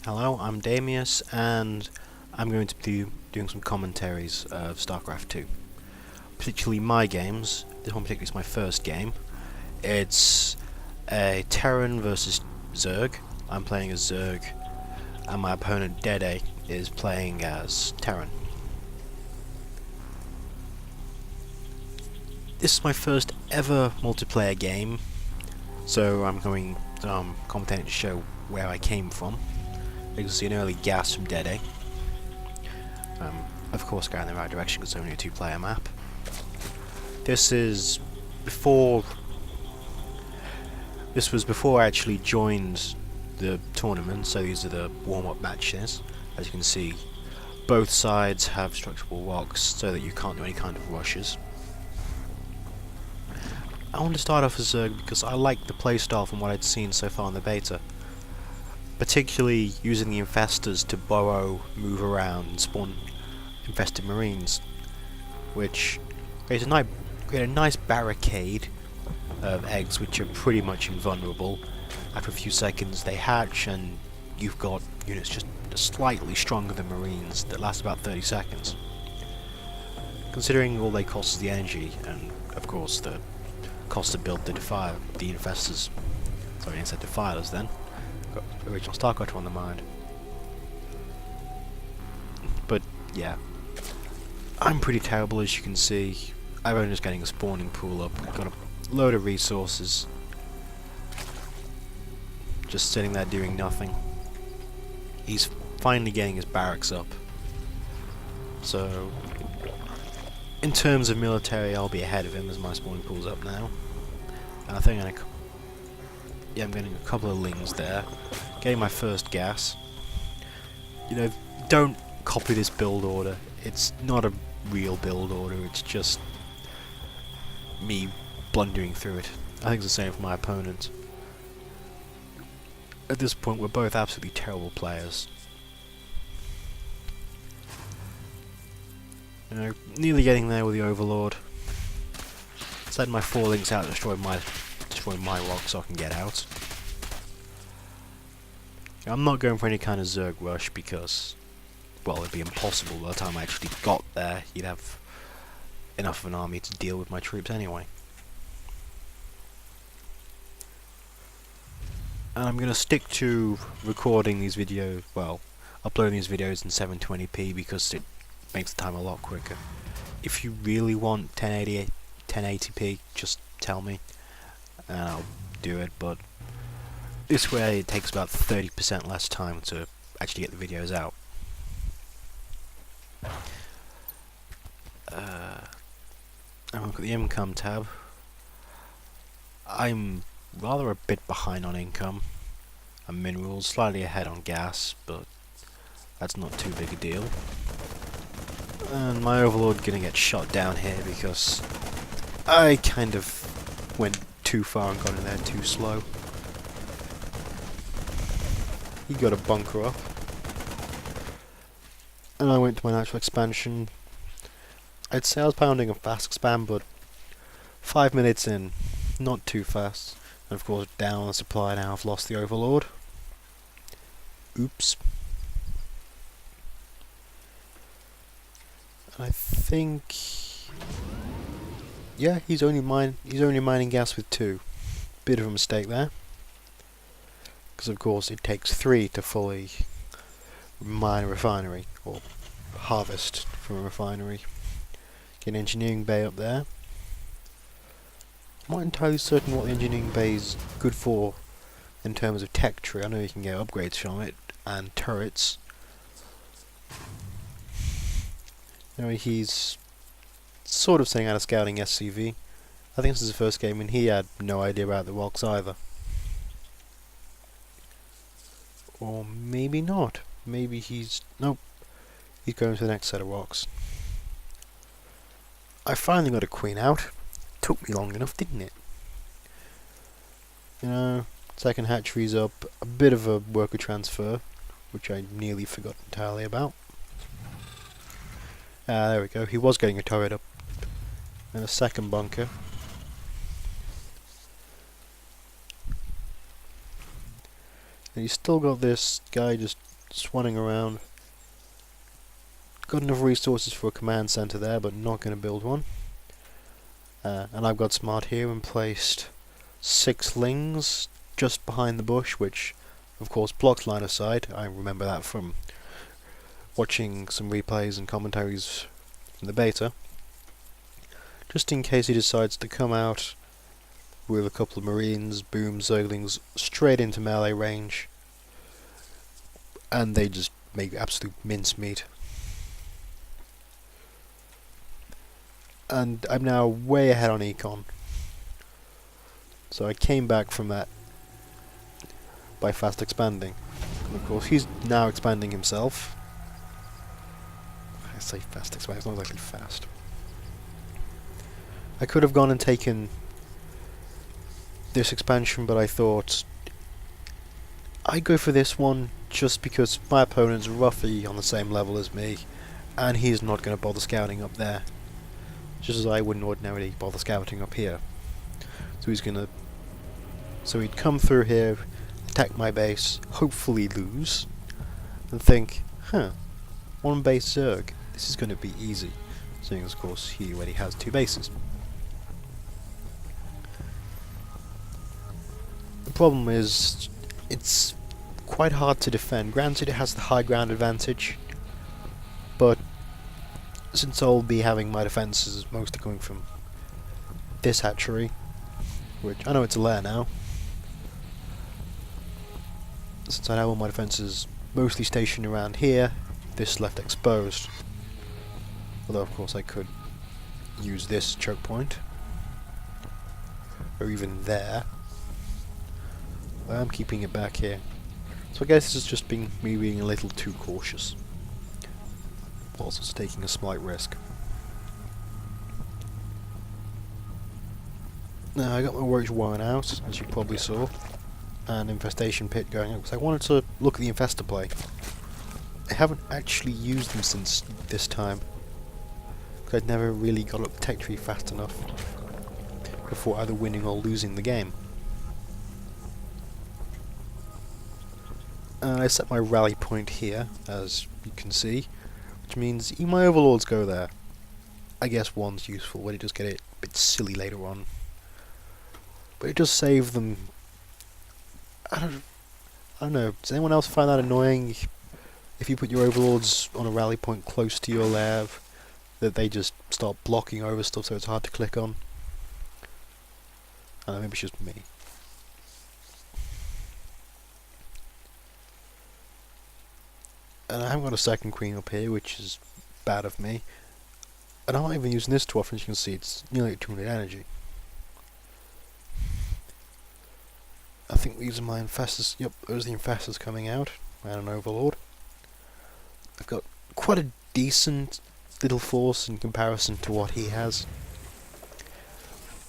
Hello, I'm Daemeous, and I'm going to be doing some commentaries of Starcraft II. Particularly my games. This one particularly is my first game. It's a Terran versus Zerg. I'm playing as Zerg, and my opponent Dede is playing as Terran. This is my first ever multiplayer game, so I'm going commentating to show where I came from. You can see an early gas from Dede. Of course, going in the right direction because it's only a two-player map. This was before I actually joined the tournament, so these are the warm-up matches. As you can see, both sides have structural rocks so that you can't do any kind of rushes. I want to start off as Zerg because I like the playstyle from what I'd seen so far in the beta. Particularly using the infestors to burrow, move around, and spawn infested marines, which create a nice barricade of eggs which are pretty much invulnerable. After a few seconds they hatch and you've got units just slightly stronger than marines that last about 30 seconds. Considering all they cost is the energy and of course the cost to build the infestors. Sorry, instead defilers then. Got original Starcraft on the mind. But yeah, I'm pretty terrible as you can see. I'm only just getting a spawning pool up. Got a load of resources. Just sitting there doing nothing. He's finally getting his barracks up. So, in terms of military, I'll be ahead of him as my spawning pool's up now. And I think I'm getting a couple of lings there. Getting my first gas. You know, don't copy this build order. It's not a real build order, it's just me blundering through it. I think it's the same for my opponent. At this point, we're both absolutely terrible players. You know, nearly getting there with the Overlord. Send my 4 links out to destroy my rock so I can get out. I'm not going for any kind of Zerg rush because, well, it'd be impossible by the time I actually got there. You'd have enough of an army to deal with my troops anyway. And I'm going to stick to recording these videos, well, uploading these videos in 720p because it makes the time a lot quicker. If you really want 1080p, just tell me and I'll do it, but this way it takes about 30% less time to actually get the videos out. I'll look at the income tab. I'm rather a bit behind on income and minerals, slightly ahead on gas, but that's not too big a deal. And my Overlord gonna get shot down here because I kind of went too far and got in there too slow. He got a bunker up. And I went to my natural expansion. I'd say I was pounding a fast expand, but 5 minutes in, not too fast. And of course down the supply now, I've lost the Overlord. Oops. I think, yeah, he's only mining gas with 2. Bit of a mistake there, because of course it takes 3 to fully mine a refinery or harvest from a refinery. Get an engineering bay up there. I'm not entirely certain what the engineering bay is good for in terms of tech tree. I know you can get upgrades from it and turrets. Anyway, he's sort of setting out a scouting SCV. I think this is the first game and he had no idea about the rocks either. Or maybe not. Maybe nope. He's going to the next set of rocks. I finally got a queen out. Took me long enough, didn't it? You know, second hatchery's up. A bit of a worker transfer, which I nearly forgot entirely about. There we go. He was getting a turret up. And a second bunker. And he's still got this guy just swanning around. Got enough resources for a command center there, but not going to build one. And I've got smart here and placed 6 lings just behind the bush, which of course blocks line of sight. I remember that from watching some replays and commentaries from the beta. Just in case he decides to come out with a couple of marines, boom, zerglings straight into melee range, and they just make absolute mincemeat. And I'm now way ahead on econ. So I came back from that by fast expanding. And of course he's now expanding himself. I say fast expanding, it's not exactly fast. I could have gone and taken this expansion, but I thought I'd go for this one just because my opponent's roughly on the same level as me, and he's not going to bother scouting up there. Just as I wouldn't ordinarily bother scouting up here. So he'd come through here, attack my base, hopefully lose, and think, one base Zerg, this is going to be easy. Seeing as, of course, he already has 2 bases. The problem is, it's quite hard to defend. Granted, it has the high ground advantage, but since I'll be having my defences mostly coming from this hatchery, which I know it's a lair now, since I have all my defences mostly stationed around here, this left exposed. Although of course I could use this choke point, or even there. I'm keeping it back here. So I guess this is just me being a little too cautious. Also it's taking a slight risk. Now I got my roach worn out, as you probably saw, and infestation pit going out, because I wanted to look at the infestor play. I haven't actually used them since this time, because I'd never really got up tech tree fast enough before either winning or losing the game. I set my rally point here, as you can see, which means my overlords go there. I guess 1's useful, but it does get it a bit silly later on. But it does save them. I don't know, does anyone else find that annoying if you put your overlords on a rally point close to your lair, that they just start blocking over stuff so it's hard to click on? I don't know, maybe it's just me. And I haven't got a second queen up here, which is bad of me. And I'm not even using this too often, as you can see, it's nearly 200 energy. I think these are my infestors. Yep, those are the infestors coming out. And an overlord. I've got quite a decent little force in comparison to what he has.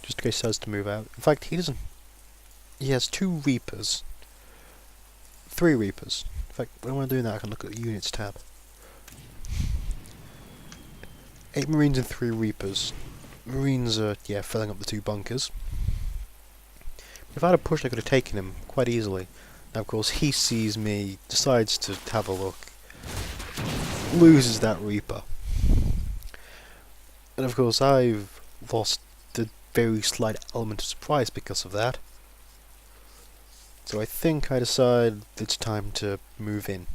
Just in case he has to move out. In fact, he doesn't. He has 2 Reapers. 3 Reapers. In fact, when I'm doing that, I can look at the units tab. 8 Marines and 3 Reapers. Marines are, filling up the 2 bunkers. If I had a push, I could have taken him quite easily. Now, of course, he sees me, decides to have a look, loses that Reaper. And of course, I've lost the very slight element of surprise because of that. So I think I decide it's time to move in.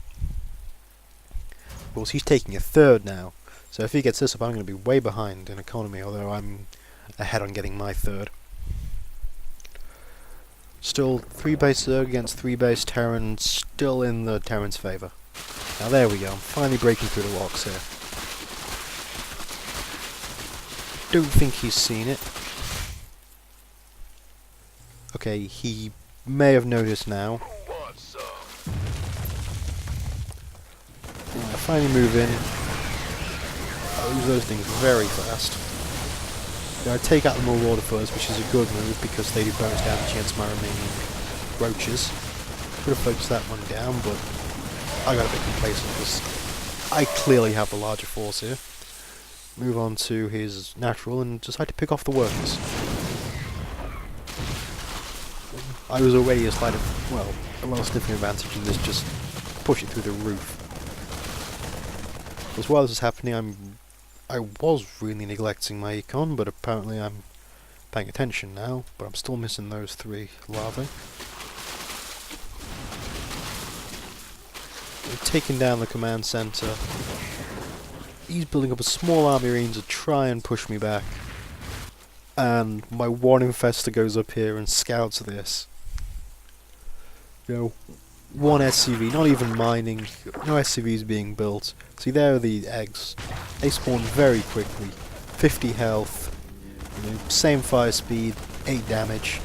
Of course, he's taking a 3rd now, so if he gets this up, I'm going to be way behind in economy, although I'm ahead on getting my 3rd. Still 3 base Zerg against 3 base Terran, still in the Terran's favour. Now there we go, I'm finally breaking through the rocks here. Don't think he's seen it. Okay, he may have noticed now. I finally move in. I lose those things very fast. Now I take out the Marauder first, which is a good move because they do bonus damage against my remaining roaches. Could have focused that one down, but I got a bit complacent because I clearly have the larger force here. Move on to his natural and decide to pick off the workers. I was already a relative advantage, and this just push it through the roof. Because while this is happening, I was really neglecting my econ, but apparently I'm paying attention now. But I'm still missing those 3 larvae. We've taken down the command center. He's building up a small army marine to try and push me back. And my one infestor goes up here and scouts this. You know, one SCV, not even mining, no SCVs being built. See, there are the eggs. They spawn very quickly. 50 health, you know, same fire speed, 8 damage.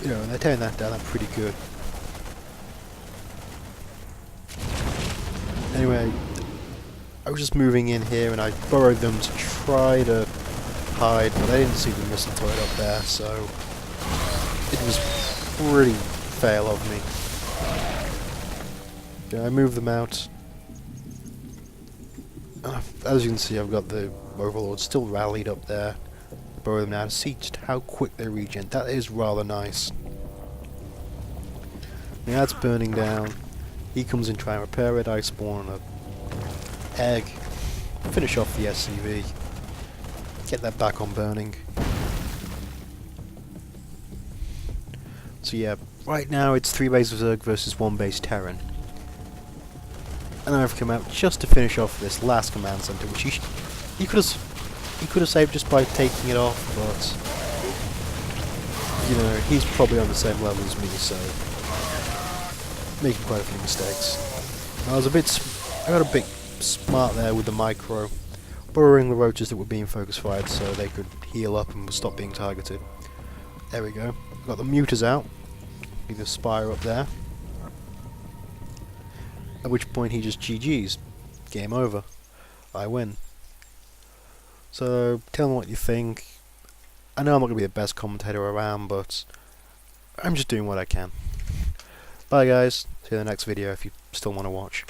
You know, and they're tearing that down, that's pretty good. Anyway, I was just moving in here and I burrowed them to try to hide, but I didn't see the missile turret up there, so it was pretty fail of me. Yeah, I moved them out. As you can see, I've got the overlord still rallied up there. Burrow them now to see just how quick they regen. That is rather nice. The ad's burning down. He comes in, try and repair it. I spawn an egg. Finish off the SCV. Get that back on burning. So yeah, right now it's 3 base Zerg versus 1 base Terran. And I've come out just to finish off this last command center, which he could have saved just by taking it off, but you know, he's probably on the same level as me, so making quite a few mistakes. I got a bit smart there with the micro, burrowing the roaches that were being focus fired so they could heal up and stop being targeted. There we go. Got the muters out. Need the spire up there. At which point he just GG's. Game over. I win. So tell me what you think. I know I'm not going to be the best commentator around, but I'm just doing what I can. Bye guys. See you in the next video if you still want to watch.